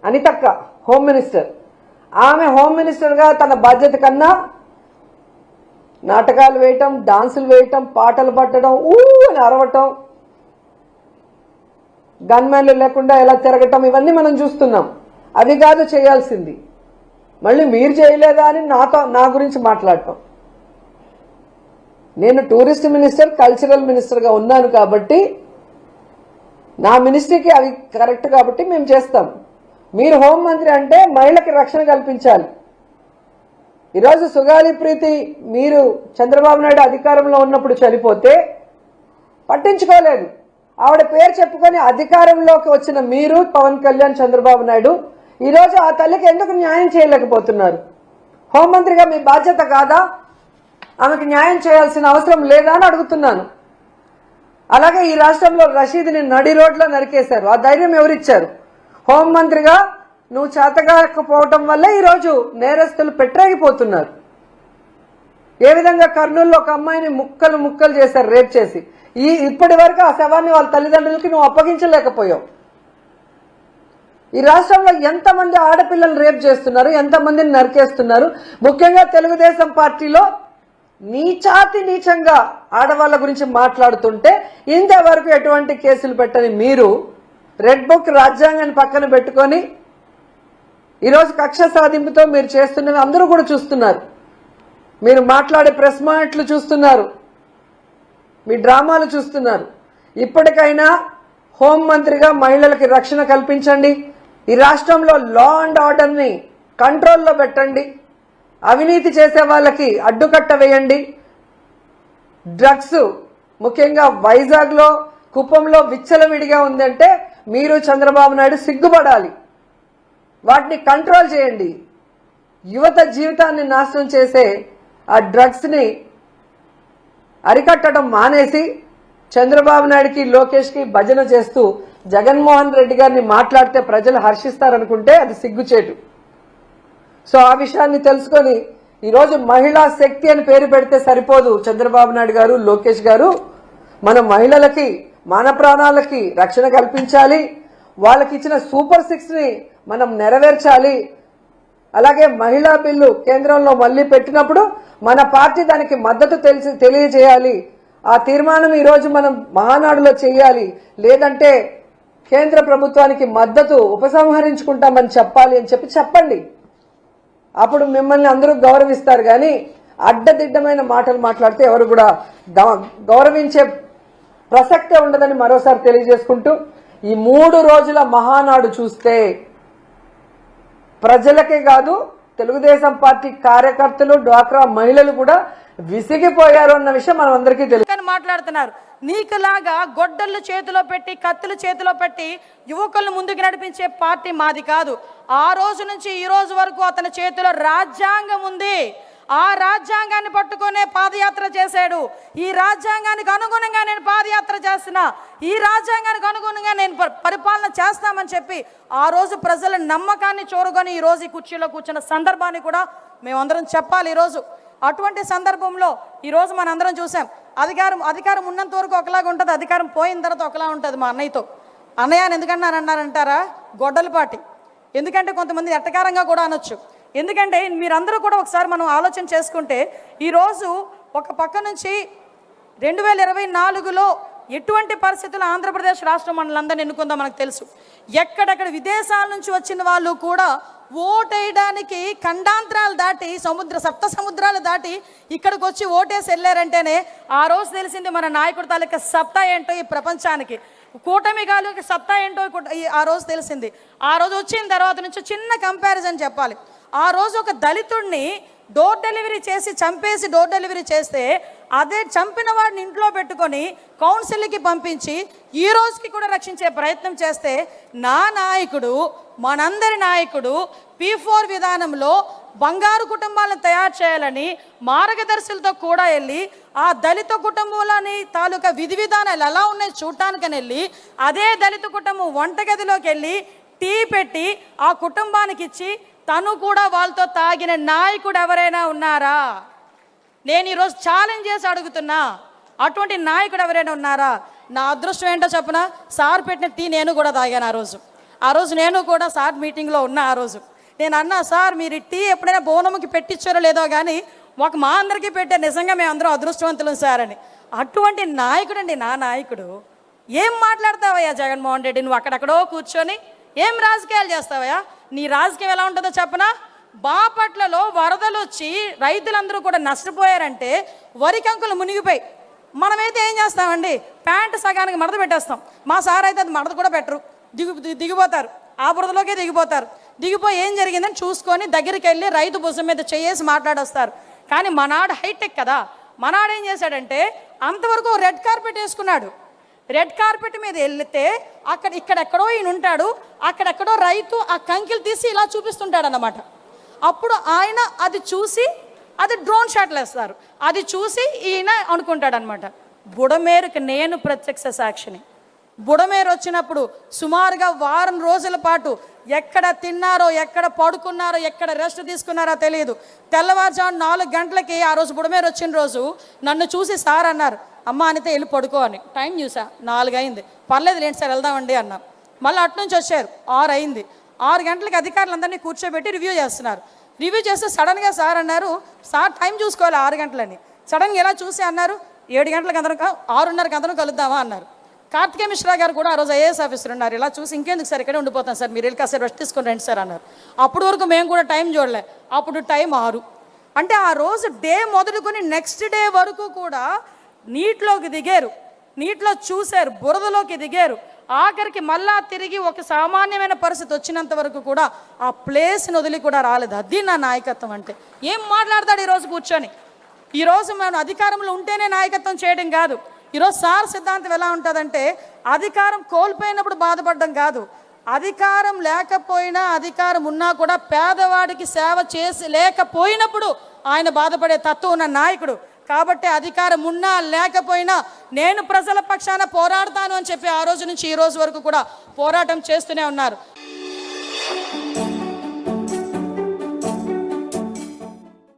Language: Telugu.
అనితక్క హోమ్ మినిస్టర్. ఆమె హోమ్ మినిస్టర్గా తన బాధ్యత కన్నా నాటకాలు వేయటం, డాన్సులు వేయటం, పాటలు పట్టడం, అని అరవటం, గన్మెన్లు లేకుండా ఎలా తిరగటం, ఇవన్నీ మనం చూస్తున్నాం. అది కాదు చేయాల్సింది. మళ్ళీ మీరు చేయలేదా అని నా గురించి మాట్లాడటం. నేను టూరిస్ట్ మినిస్టర్, కల్చరల్ మినిస్టర్గా ఉన్నాను కాబట్టి నా మినిస్ట్రీకి అవి కరెక్ట్ కాబట్టి మేము చేస్తాం. మీరు హోంమంత్రి అంటే మహిళకి రక్షణ కల్పించాలి. ఈరోజు సుగాలి ప్రీతి మీరు చంద్రబాబు నాయుడు అధికారంలో ఉన్నప్పుడు చనిపోతే పట్టించుకోలేదు. ఆవిడ పేరు చెప్పుకొని అధికారంలోకి వచ్చిన మీరు, పవన్ కళ్యాణ్, చంద్రబాబు నాయుడు ఈరోజు ఆ తల్లికి ఎందుకు న్యాయం చేయలేకపోతున్నారు? హోంమంత్రిగా మీ బాధ్యత కాదా? ఆమెకు న్యాయం చేయాల్సిన అవసరం లేదా అని అడుగుతున్నాను. అలాగే ఈ రాష్ట్రంలో రషీద్ని నడి రోడ్లో నరికేశారు. ఆ ధైర్యం ఎవరిచ్చారు? హోంమంత్రిగా నువ్వు చేతగాకపోవటం వల్లే ఈరోజు నేరస్తులు పెట్టరేగిపోతున్నారు. ఏ విధంగా కర్నూలులో ఒక అమ్మాయిని ముక్కలు ముక్కలు చేశారు, రేప్ చేసి. ఇప్పటి వరకు ఆ శవాన్ని వాళ్ళ తల్లిదండ్రులకి నువ్వు అప్పగించలేకపోయావు. ఈ రాష్ట్రంలో ఎంతమంది ఆడపిల్లలు రేప్ చేస్తున్నారు, ఎంతమందిని నరికేస్తున్నారు. ముఖ్యంగా తెలుగుదేశం పార్టీలో నీచాతి నీచంగా ఆడవాళ్ళ గురించి మాట్లాడుతుంటే ఇంతవరకు ఎటువంటి కేసులు పెట్టని మీరు రెడ్ బుక్ రాజ్యాంగాన్ని పక్కన పెట్టుకొని ఈరోజు కక్ష సాధింపుతో మీరు చేస్తున్నవి అందరూ కూడా చూస్తున్నారు. మీరు మాట్లాడే ప్రెస్ మాటలు చూస్తున్నారు, మీ డ్రామాలు చూస్తున్నారు. ఇప్పటికైనా హోంమంత్రిగా మహిళలకి రక్షణ కల్పించండి. ఈ రాష్ట్రంలో లా అండ్ ఆర్డర్ని కంట్రోల్లో పెట్టండి. అవినీతి చేసే వాళ్ళకి అడ్డుకట్ట వేయండి. డ్రగ్స్ ముఖ్యంగా వైజాగ్లో, కుప్పంలో విచ్చలవిడిగా ఉందంటే మీరు చంద్రబాబు నాయుడు సిగ్గుపడాలి. వాటిని కంట్రోల్ చేయండి. యువత జీవితాన్ని నాశనం చేసే ఆ డ్రగ్స్ని అరికట్టడం మానేసి చంద్రబాబు నాయుడికి, లోకేష్కి భజన చేస్తూ జగన్మోహన్ రెడ్డి గారిని మాట్లాడితే ప్రజలు హర్షిస్తారనుకుంటే అది సిగ్గుచేటు. సో ఆ విషయాన్ని తెలుసుకొని ఈరోజు మహిళా శక్తి అని పేరు పెడితే సరిపోదు. చంద్రబాబు నాయుడు గారు, లోకేష్ గారు, మన మహిళలకి, మాన ప్రాణాలకి రక్షణ కల్పించాలి. వాళ్ళకి ఇచ్చిన సూపర్ 6ని మనం నెరవేర్చాలి. అలాగే మహిళా బిల్లు కేంద్రంలో మళ్లీ పెట్టినప్పుడు మన పార్టీ దానికి మద్దతు తెలియజేయాలి. ఆ తీర్మానం ఈరోజు మనం మహానాడులో చేయాలి. లేదంటే కేంద్ర ప్రభుత్వానికి మద్దతు ఉపసంహరించుకుంటామని చెప్పాలి అని చెప్పండి. అప్పుడు మిమ్మల్ని అందరూ గౌరవిస్తారు. కానీ అడ్డదిడ్డమైన మాటలు మాట్లాడితే ఎవరు కూడా గౌరవించే ప్రసక్తే ఉండదని మరోసారి తెలియజేసుకుంటూ, ఈ 3 రోజుల మహానాడు చూస్తే ప్రజలకే కాదు తెలుగుదేశం పార్టీ కార్యకర్తలు, డ్వాక్రా మహిళలు కూడా విసిగిపోయారు అన్న విషయం మనం అందరికీ తెలుసు. మాట్లాడుతున్నారు. నీకులాగా గొడ్డళ్ళు చేతిలో పెట్టి, కత్తులు చేతిలో పెట్టి యువకులను ముందుకు నడిపించే పార్టీ మాది కాదు. ఆ రోజు నుంచి ఈ రోజు వరకు అతని చేతిలో రాజ్యాంగం ఉంది. ఆ రాజ్యాంగాన్ని పట్టుకునే పాదయాత్ర చేశాడు. ఈ రాజ్యాంగానికి అనుగుణంగా నేను పాదయాత్ర చేస్తున్నా, ఈ రాజ్యాంగానికి అనుగుణంగా నేను పరిపాలన చేస్తామని చెప్పి ఆ రోజు ప్రజల నమ్మకాన్ని చూరగొని ఈ రోజు ఈ కుర్చీలో కూర్చున్న సందర్భాన్ని కూడా మేమందరం చెప్పాలి. ఈరోజు అటువంటి సందర్భంలో ఈరోజు మనందరం చూసాం. అధికారం ఉన్నంత వరకు ఒకలాగా ఉంటుంది, అధికారం పోయిన తర్వాత ఒకలా ఉంటుంది. మా అన్నయ్యతో అన్నయ్య ఎందుకన్నారంటారా? గొడ్డలపాటి. ఎందుకంటే కొంతమంది ఎట్టకారంగా కూడా అనొచ్చు. ఎందుకంటే మీరందరూ కూడా ఒకసారి మనం ఆలోచన చేసుకుంటే ఈరోజు ఒక పక్క నుంచి 2024లో ఎటువంటి పరిస్థితులు ఆంధ్రప్రదేశ్ రాష్ట్రం మనల్ని ఎన్నుకుందో మనకు తెలుసు. ఎక్కడెక్కడ విదేశాల నుంచి వచ్చిన వాళ్ళు కూడా ఓటేయడానికి ఖండాంతరాలు దాటి సప్త సముద్రాలు దాటి ఇక్కడికి వచ్చి ఓటేసి వెళ్ళారంటేనే ఆ రోజు తెలిసింది మన నాయకుడి తాలూకా సత్తా ఏంటో ఈ ప్రపంచానికి. కూటమి గాలికి సత్తా ఏంటో ఆ రోజు తెలిసింది. ఆ రోజు వచ్చిన తర్వాత నుంచి చిన్న కంపారిజన్ చెప్పాలి. ఆ రోజు ఒక దళితుడిని డోర్ డెలివరీ చేసి చంపేసి డోర్ డెలివరీ చేస్తే అదే చంపిన వాడిని ఇంట్లో పెట్టుకొని కౌన్సిల్కి పంపించి ఈ రోజుకి కూడా రక్షించే ప్రయత్నం చేస్తే నా నాయకుడు, మనందరి నాయకుడు P4 విధానంలో బంగారు కుటుంబాలను తయారు చేయాలని మార్గదర్శులతో కూడా వెళ్ళి ఆ దళిత కుటుంబంలోని తాలూకా విధి విధానాలు ఎలా ఉన్నాయి చూడటానికని వెళ్ళి అదే దళిత కుటుంబం వంటగదిలోకి వెళ్ళి టీ పెట్టి ఆ కుటుంబానికి ఇచ్చి తను కూడా వాళ్ళతో తాగిన నాయకుడు ఎవరైనా ఉన్నారా? నేను ఈరోజు ఛాలెంజ్ చేసి అడుగుతున్నా, అటువంటి నాయకుడు ఎవరైనా ఉన్నారా? నా అదృష్టం ఏంటో చెప్పనా, సార్ పెట్టిన టీ నేను కూడా తాగాను. ఆ రోజు ఆ రోజు నేను కూడా సార్ మీటింగ్లో ఉన్నా. ఆ రోజు నేను అన్నా, సార్ మీరు టీ ఎప్పుడైనా బోనముకి పెట్టించారో లేదో కానీ మా అందరికీ పెట్టారు, నిజంగా మేము అందరం అదృష్టవంతులం సార్ అని. అటువంటి నాయకుడు అండి నా నాయకుడు. ఏం మాట్లాడతావయ్యా జగన్మోహన్ రెడ్డి, నువ్వు అక్కడెక్కడో కూర్చొని ఏం రాజకీయాలు చేస్తావయ్యా? నీ రాజకీయం ఎలా ఉంటుందో చెప్పనా? బాపట్లలో వరదలు వచ్చి రైతులందరూ కూడా నష్టపోయారంటే వరి కంకులు మునిగిపోయి మనమైతే ఏం చేస్తామండి, ప్యాంటు సగానికి మడత పెట్టేస్తాం. మా సార్ అయితే అది మడత కూడా పెట్టరు, దిగిపోతారు, ఆ బురదలోకే దిగిపోతారు. దిగిపోయి ఏం జరిగిందని చూసుకొని దగ్గరికి వెళ్ళి రైతు భుజం మీద చేసి మాట్లాడొస్తారు. కానీ మనాడు హైటెక్ కదా, మనాడు ఏం చేశాడంటే అంతవరకు రెడ్ కార్పెట్ వేసుకున్నాడు. రెడ్ కార్పెట్ మీద వెళ్తే ఇక్కడెక్కడో ఈయన ఉంటాడు, అక్కడెక్కడో రైతు ఆ కంకిలు తీసి ఇలా చూపిస్తుంటాడు అన్నమాట. అప్పుడు ఆయన అది చూసి అది డ్రోన్ షాట్లు వేస్తారు, అది చూసి ఈయన అనుకుంటాడు అనమాట. బుడమేరుకి నేను ప్రత్యక్ష సాక్షిని. బుడమేరు వచ్చినప్పుడు సుమారుగా వారం రోజుల పాటు ఎక్కడ తిన్నారో, ఎక్కడ పడుకున్నారో, ఎక్కడ రెస్ట్ తీసుకున్నారో తెలియదు. తెల్లవారుజాము 4 గంటలకి ఆ రోజు బుడమేరు వచ్చిన రోజు నన్ను చూసి సార్ అన్నారు, అమ్మ అనితే వెళ్ళి పడుకో అని. టైం చూసా 4 అయింది. పర్లేదు లేండి సార్ వెళ్దామండి అన్నా. మళ్ళీ అటునుంచి వచ్చారు 6 అయింది. 6 గంటలకి అధికారులందరినీ కూర్చోబెట్టి రివ్యూ చేస్తున్నారు. రివ్యూ చేస్తే సడన్గా సార్ అన్నారు, సార్ టైం చూసుకోవాలి 6 గంటలని. సడన్గా ఎలా చూసి అన్నారు, 7 గంటలకు అందరం 6:30కి అందరం కలుద్దామా అన్నారు. కార్తికేయ మిశ్రా గారు కూడా ఆ రోజు ఐఏఎస్ ఆఫీసర్ ఉన్నారు. ఇలా చూసి ఇంకెందుకు సార్ ఇక్కడే ఉండిపోతాం సార్, మీరు వెళ్ళి కాసేపు రెస్ట్ తీసుకొని రండి సార్ అన్నారు. అప్పటి వరకు మేము కూడా టైం చూడలే. అప్పుడు టైం 6. అంటే ఆ రోజు డే మొదలుకొని నెక్స్ట్ డే వరకు కూడా నీటిలోకి దిగారు, నీటిలో చూశారు, బురదలోకి దిగారు. ఆఖరికి మళ్ళా తిరిగి ఒక సామాన్యమైన పరిస్థితి వచ్చినంత వరకు కూడా ఆ ప్లేస్ని వదిలి కూడా రాలేదు. అది నా నాయకత్వం అంటే. ఏం మాట్లాడతాడు ఈరోజు కూర్చొని? ఈరోజు మనం అధికారంలో ఉంటేనే నాయకత్వం చేయడం కాదు. ఈరోజు సార్ సిద్ధాంతం ఎలా ఉంటుందంటే, అధికారం కోల్పోయినప్పుడు బాధపడడం కాదు, అధికారం లేకపోయినా అధికారం ఉన్నా కూడా పేదవాడికి సేవ చేసి లేకపోయినప్పుడు ఆయన బాధపడే తత్వం ఉన్న నాయకుడు. కాబట్టి అధికారం ఉన్నా లేకపోయినా నేను ప్రజల పక్షాన పోరాడతాను అని చెప్పి ఆ రోజు నుంచి ఈ రోజు వరకు కూడా పోరాటం చేస్తూనే ఉన్నారు.